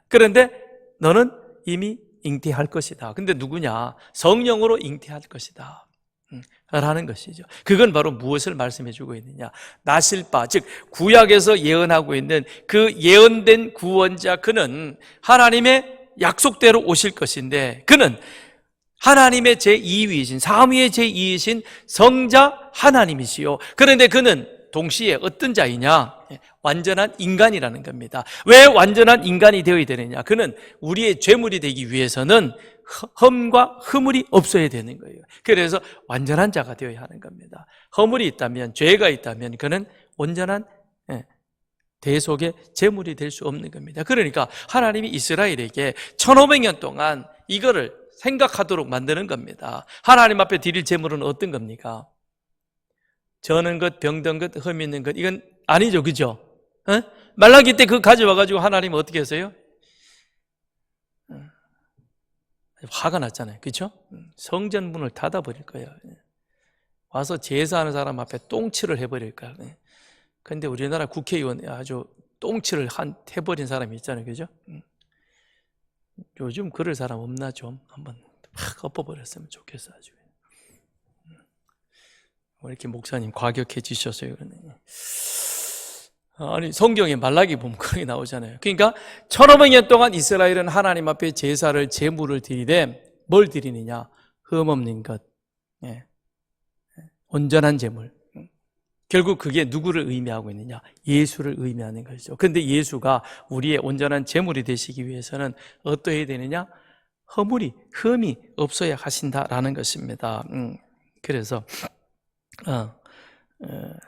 그런데 너는 이미 잉태할 것이다. 근데 누구냐? 성령으로 잉태할 것이다 라는 것이죠. 그건 바로 무엇을 말씀해 주고 있느냐? 나실 바, 즉 구약에서 예언하고 있는 그 예언된 구원자, 그는 하나님의 약속대로 오실 것인데, 그는 하나님의 제2위이신, 삼위의 제2위이신 성자 하나님이시요. 그런데 그는 동시에 어떤 자이냐? 완전한 인간이라는 겁니다. 왜 완전한 인간이 되어야 되느냐? 그는 우리의 죄물이 되기 위해서는 흠과 허물이 없어야 되는 거예요. 그래서 완전한 자가 되어야 하는 겁니다. 허물이 있다면, 죄가 있다면 그는 온전한 대속의 제물이 될 수 없는 겁니다. 그러니까 하나님이 이스라엘에게 1500년 동안 이거를 생각하도록 만드는 겁니다. 하나님 앞에 드릴 제물은 어떤 겁니까? 저는 것, 병든 것, 흠 있는 것, 이건 아니죠, 그죠? 말라기 때 그거 가져와가지고 하나님은 어떻게 했어요? 화가 났잖아요, 그렇죠? 성전 문을 닫아버릴 거예요. 와서 제사하는 사람 앞에 똥칠을 해버릴 거예요. 그런데 우리나라 국회의원 아주 똥칠을 해버린 사람이 있잖아요, 그죠? 요즘 그럴 사람 없나? 좀 한번 확 엎어버렸으면 좋겠어. 아주 왜 이렇게 목사님 과격해지셨어요? 아니, 성경에 말라기 보면 그렇게 나오잖아요. 그러니까 1500년 동안 이스라엘은 하나님 앞에 제사를, 제물을 드리되 뭘 드리느냐? 흠 없는 것, 온전한 제물. 결국 그게 누구를 의미하고 있느냐? 예수를 의미하는 것이죠. 그런데 예수가 우리의 온전한 제물이 되시기 위해서는 어떠해야 되느냐? 흠이 없어야 하신다라는 것입니다. 그래서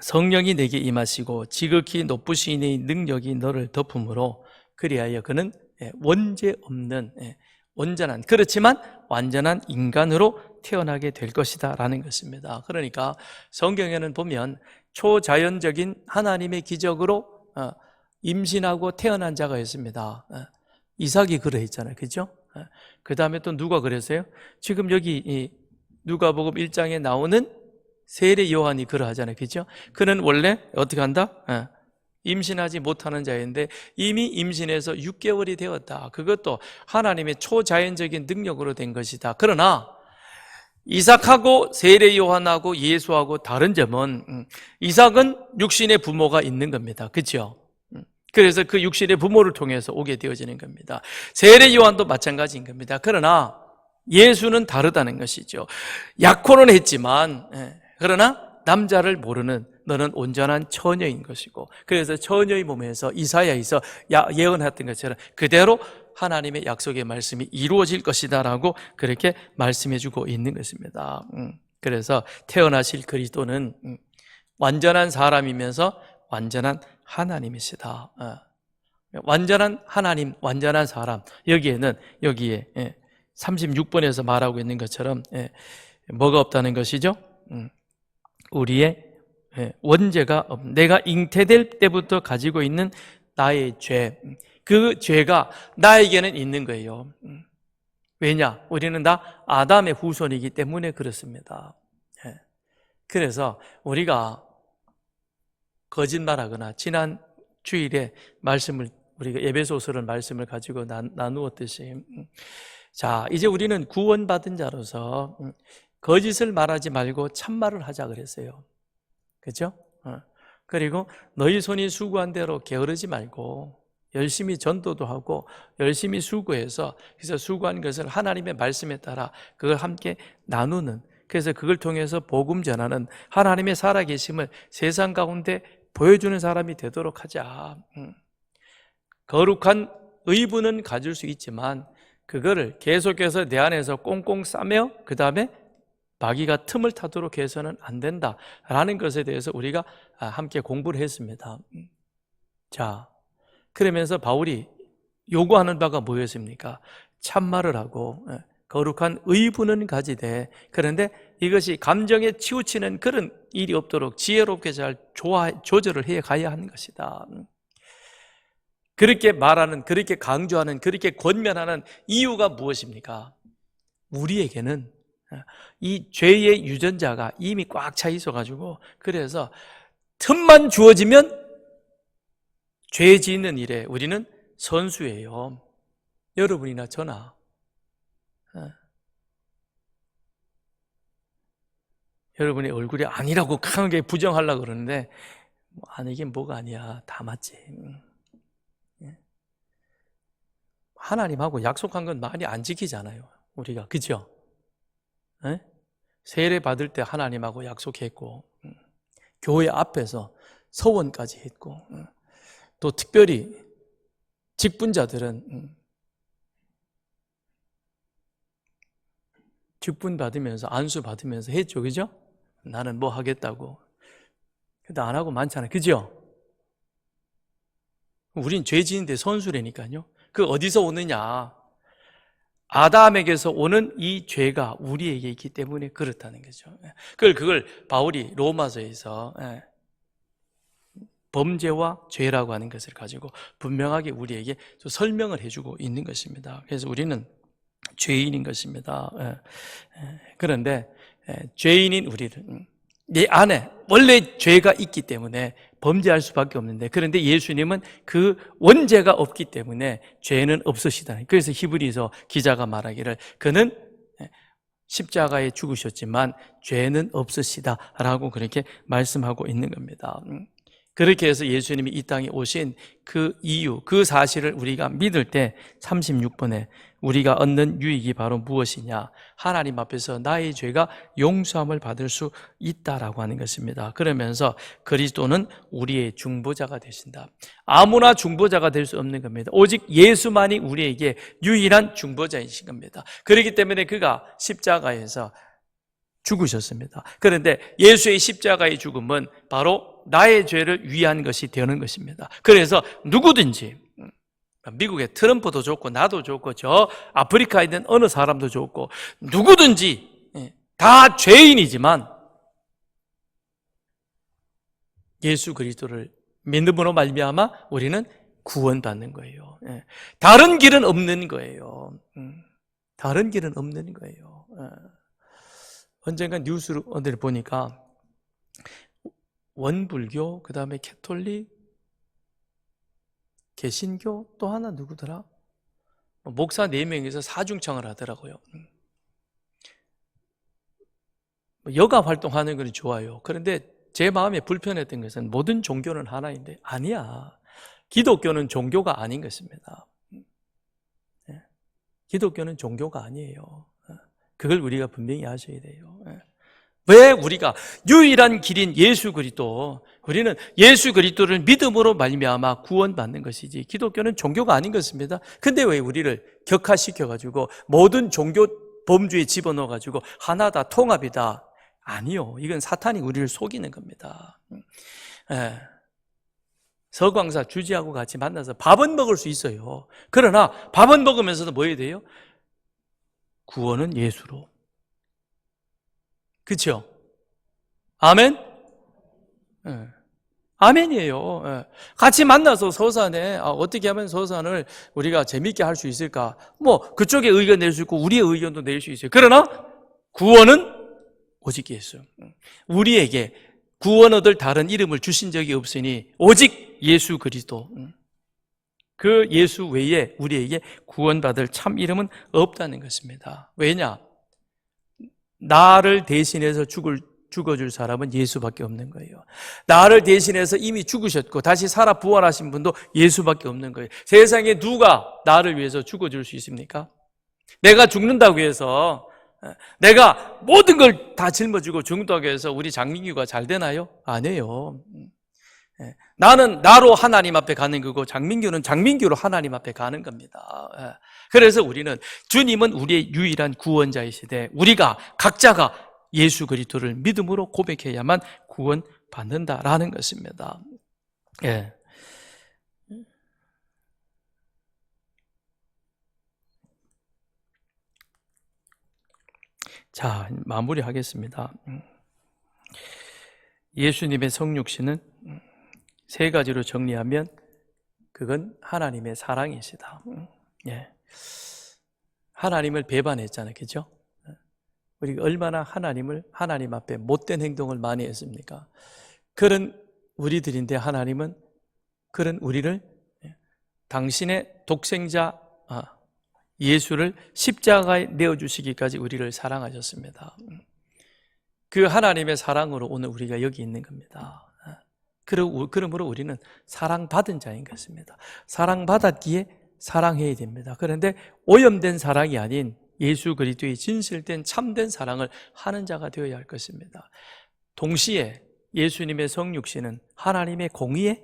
성령이 내게 임하시고 지극히 높으신 이의 능력이 너를 덮음으로 그리하여 그는 원죄 없는 온전한, 그렇지만 완전한 인간으로 태어나게 될 것이다 라는 것입니다. 그러니까 성경에는 보면 초자연적인 하나님의 기적으로 임신하고 태어난 자가 있습니다. 이삭이 그러했잖아요. 그죠? 그 다음에 또 누가 그랬어요? 지금 여기 누가복음 1장에 나오는 세례 요한이 그러하잖아요. 그죠? 그는 원래 어떻게 한다? 임신하지 못하는 자인데 이미 임신해서 6개월이 되었다. 그것도 하나님의 초자연적인 능력으로 된 것이다. 그러나 이삭하고 세례 요한하고 예수하고 다른 점은 이삭은 육신의 부모가 있는 겁니다. 그렇죠? 그래서 그 육신의 부모를 통해서 오게 되어지는 겁니다. 세례 요한도 마찬가지인 겁니다. 그러나 예수는 다르다는 것이죠. 약혼은 했지만 그러나 남자를 모르는 너는 온전한 처녀인 것이고, 그래서 처녀의 몸에서 이사야에서 예언했던 것처럼 그대로 하나님의 약속의 말씀이 이루어질 것이다 라고 그렇게 말씀해 주고 있는 것입니다. 그래서 태어나실 그리스도는 완전한 사람이면서 완전한 하나님이시다. 완전한 하나님, 완전한 사람. 여기에 36번에서 말하고 있는 것처럼 뭐가 없다는 것이죠? 우리의 원죄가 내가 잉태될 때부터 가지고 있는 나의 죄, 그 죄가 나에게는 있는 거예요. 왜냐? 우리는 다 아담의 후손이기 때문에 그렇습니다. 그래서 우리가 거짓말하거나 지난 주일에 우리가 에베소서를 말씀을 가지고 나누었듯이, 자, 이제 우리는 구원받은 자로서 거짓을 말하지 말고 참말을 하자 그랬어요. 그렇죠? 그리고 너희 손이 수고한 대로 게으르지 말고 열심히 전도도 하고 열심히 수고해서, 그래서 수고한 것을 하나님의 말씀에 따라 그걸 함께 나누는, 그래서 그걸 통해서 복음 전하는 하나님의 살아계심을 세상 가운데 보여주는 사람이 되도록 하자. 거룩한 의분은 가질 수 있지만 그거를 계속해서 내 안에서 꽁꽁 싸며 그 다음에 마귀가 틈을 타도록 해서는 안 된다라는 것에 대해서 우리가 함께 공부를 했습니다. 자, 그러면서 바울이 요구하는 바가 뭐였습니까? 참말을 하고 거룩한 의분은 가지되, 그런데 이것이 감정에 치우치는 그런 일이 없도록 지혜롭게 잘 조절을 해 가야 하는 것이다. 그렇게 말하는, 그렇게 강조하는, 그렇게 권면하는 이유가 무엇입니까? 우리에게는 이 죄의 유전자가 이미 꽉 차 있어가지고, 그래서 틈만 주어지면 죄 짓는 일에 우리는 선수예요. 여러분이나 저나. 여러분의 얼굴이 아니라고 강하게 부정하려고 그러는데, 아니긴 뭐가 아니야. 다 맞지. 하나님하고 약속한 건 많이 안 지키잖아요. 우리가. 그죠? 세례 받을 때 하나님하고 약속했고, 교회 앞에서 서원까지 했고, 또 특별히 직분자들은 직분 받으면서 안수 받으면서 했죠. 그죠? 나는 뭐 하겠다고. 근데 안 하고 많잖아요. 그죠? 우린 죄 지는데 선수라니까요. 그 어디서 오느냐? 아담에게서 오는 이 죄가 우리에게 있기 때문에 그렇다는 거죠. 그걸 바울이 로마서에서 범죄와 죄라고 하는 것을 가지고 분명하게 우리에게 설명을 해주고 있는 것입니다. 그래서 우리는 죄인인 것입니다. 그런데 죄인인 우리는 내 안에 원래 죄가 있기 때문에 범죄할 수밖에 없는데, 그런데 예수님은 그 원죄가 없기 때문에 죄는 없으시다. 그래서 히브리서 기자가 말하기를 그는 십자가에 죽으셨지만 죄는 없으시다라고 그렇게 말씀하고 있는 겁니다. 그렇게 해서 예수님이 이 땅에 오신 그 이유, 그 사실을 우리가 믿을 때 36번에 우리가 얻는 유익이 바로 무엇이냐? 하나님 앞에서 나의 죄가 용서함을 받을 수 있다라고 하는 것입니다. 그러면서 그리스도는 우리의 중보자가 되신다. 아무나 중보자가 될 수 없는 겁니다. 오직 예수만이 우리에게 유일한 중보자이신 겁니다. 그렇기 때문에 그가 십자가에서 죽으셨습니다. 그런데 예수의 십자가의 죽음은 바로 나의 죄를 위한 것이 되는 것입니다. 그래서 누구든지, 미국의 트럼프도 좋고 나도 좋고 저 아프리카에 있는 어느 사람도 좋고 누구든지 다 죄인이지만 예수 그리스도를 믿음으로 말미암아 우리는 구원받는 거예요. 다른 길은 없는 거예요. 다른 길은 없는 거예요. 언젠가 뉴스를 어디를 보니까 원불교, 그 다음에 캐톨릭, 개신교, 또 하나 누구더라? 목사 4명이서 사중창을 하더라고요. 여가 활동하는 건 좋아요. 그런데 제 마음에 불편했던 것은 모든 종교는 하나인데 아니야. 기독교는 종교가 아닌 것입니다. 기독교는 종교가 아니에요. 그걸 우리가 분명히 아셔야 돼요. 왜 우리가 유일한 길인 예수 그리스도, 우리는 예수 그리스도를 믿음으로 말미암아 구원받는 것이지 기독교는 종교가 아닌 것입니다. 근데 왜 우리를 격화시켜가지고 모든 종교 범주에 집어넣어가지고 하나다, 통합이다. 아니요. 이건 사탄이 우리를 속이는 겁니다. 서광사 주지하고 같이 만나서 밥은 먹을 수 있어요. 그러나 밥은 먹으면서도 뭐 해야 돼요? 구원은 예수로. 그렇죠? 아멘? 아멘이에요. 같이 만나서 서산에 어떻게 하면 서산을 우리가 재밌게 할 수 있을까? 뭐 그쪽에 의견 낼 수 있고 우리의 의견도 낼 수 있어요. 그러나 구원은 오직 예수. 우리에게 구원 얻을 다른 이름을 주신 적이 없으니 오직 예수 그리스도. 그 예수 외에 우리에게 구원받을 참 이름은 없다는 것입니다. 왜냐? 나를 대신해서 죽어줄 사람은 예수밖에 없는 거예요. 나를 대신해서 이미 죽으셨고 다시 살아 부활하신 분도 예수밖에 없는 거예요. 세상에 누가 나를 위해서 죽어줄 수 있습니까? 내가 죽는다고 해서, 내가 모든 걸 다 짊어지고 죽는다고 해서 우리 장민규가 잘 되나요? 아니에요. 나는 나로 하나님 앞에 가는 거고 장민규는 장민규로 하나님 앞에 가는 겁니다. 그래서 우리는, 주님은 우리의 유일한 구원자이시되 우리가 각자가 예수 그리스도를 믿음으로 고백해야만 구원받는다라는 것입니다. 예. 자, 마무리하겠습니다. 예수님의 성육신은 세 가지로 정리하면 그건 하나님의 사랑이시다. 예. 하나님을 배반했잖아요. 그죠? 우리가 얼마나 하나님 앞에 못된 행동을 많이 했습니까? 그런 우리들인데 하나님은 그런 우리를 당신의 독생자 예수를 십자가에 내어주시기까지 우리를 사랑하셨습니다. 그 하나님의 사랑으로 오늘 우리가 여기 있는 겁니다. 그러므로 우리는 사랑받은 자인 것입니다. 사랑받았기에 사랑해야 됩니다. 그런데 오염된 사랑이 아닌 예수 그리스도의 진실된 참된 사랑을 하는 자가 되어야 할 것입니다. 동시에 예수님의 성육신은 하나님의 공의의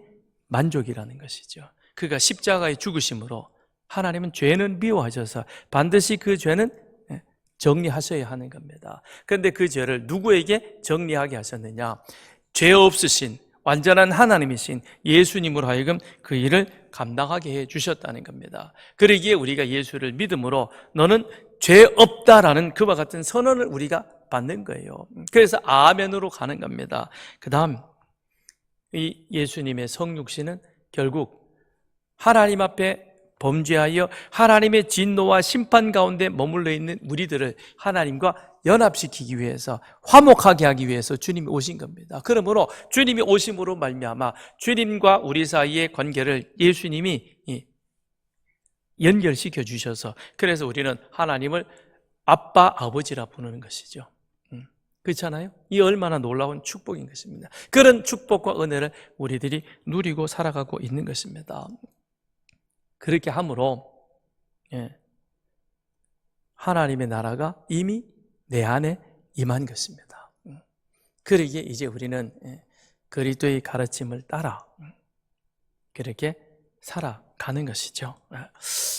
만족이라는 것이죠. 그가 십자가의 죽으심으로 하나님은 죄는 미워하셔서 반드시 그 죄는 정리하셔야 하는 겁니다. 그런데 그 죄를 누구에게 정리하게 하셨느냐? 죄 없으신 완전한 하나님이신 예수님으로 하여금 그 일을 감당하게 해주셨다는 겁니다. 그러기에 우리가 예수를 믿음으로 너는 죄 없다라는 그와 같은 선언을 우리가 받는 거예요. 그래서 아멘으로 가는 겁니다. 그 다음 이 예수님의 성육신은 결국 하나님 앞에 범죄하여 하나님의 진노와 심판 가운데 머물러 있는 우리들을 하나님과 연합시키기 위해서, 화목하게 하기 위해서 주님이 오신 겁니다. 그러므로 주님이 오심으로 말미암아 주님과 우리 사이의 관계를 예수님이 연결시켜 주셔서, 그래서 우리는 하나님을 아빠, 아버지라 부르는 것이죠. 그렇잖아요? 이 얼마나 놀라운 축복인 것입니다. 그런 축복과 은혜를 우리들이 누리고 살아가고 있는 것입니다. 그렇게 함으로 하나님의 나라가 이미 내 안에 임한 것입니다. 그러기에 이제 우리는 그리스도의 가르침을 따라 그렇게 살아가는 것이죠.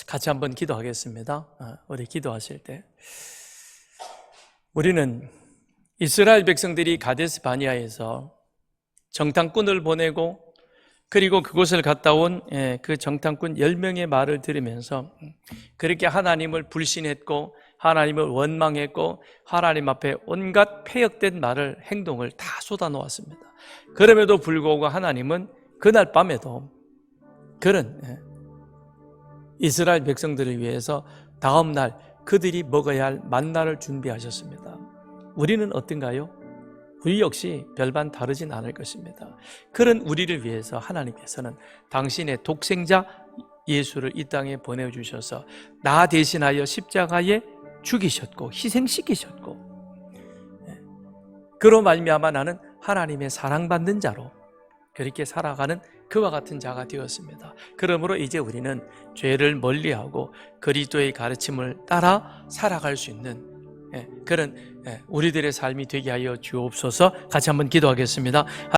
같이 한번 기도하겠습니다. 우리 기도하실 때 우리는 이스라엘 백성들이 가데스 바니아에서 정탐꾼을 보내고 그리고 그곳을 갔다 온 그 정탐꾼 10명의 말을 들으면서 그렇게 하나님을 불신했고 하나님을 원망했고 하나님 앞에 온갖 패역된 말을 행동을 다 쏟아놓았습니다. 그럼에도 불구하고 하나님은 그날 밤에도 그런 이스라엘 백성들을 위해서 다음 날 그들이 먹어야 할 만나를 준비하셨습니다. 우리는 어떤가요? 우리 역시 별반 다르진 않을 것입니다. 그런 우리를 위해서 하나님께서는 당신의 독생자 예수를 이 땅에 보내주셔서 나 대신하여 십자가에 죽이셨고 희생시키셨고 그로 말미암아 나는 하나님의 사랑받는 자로 그렇게 살아가는 그와 같은 자가 되었습니다. 그러므로 이제 우리는 죄를 멀리하고 그리스도의 가르침을 따라 살아갈 수 있는 그런 우리들의 삶이 되게 하여 주옵소서. 같이 한번 기도하겠습니다.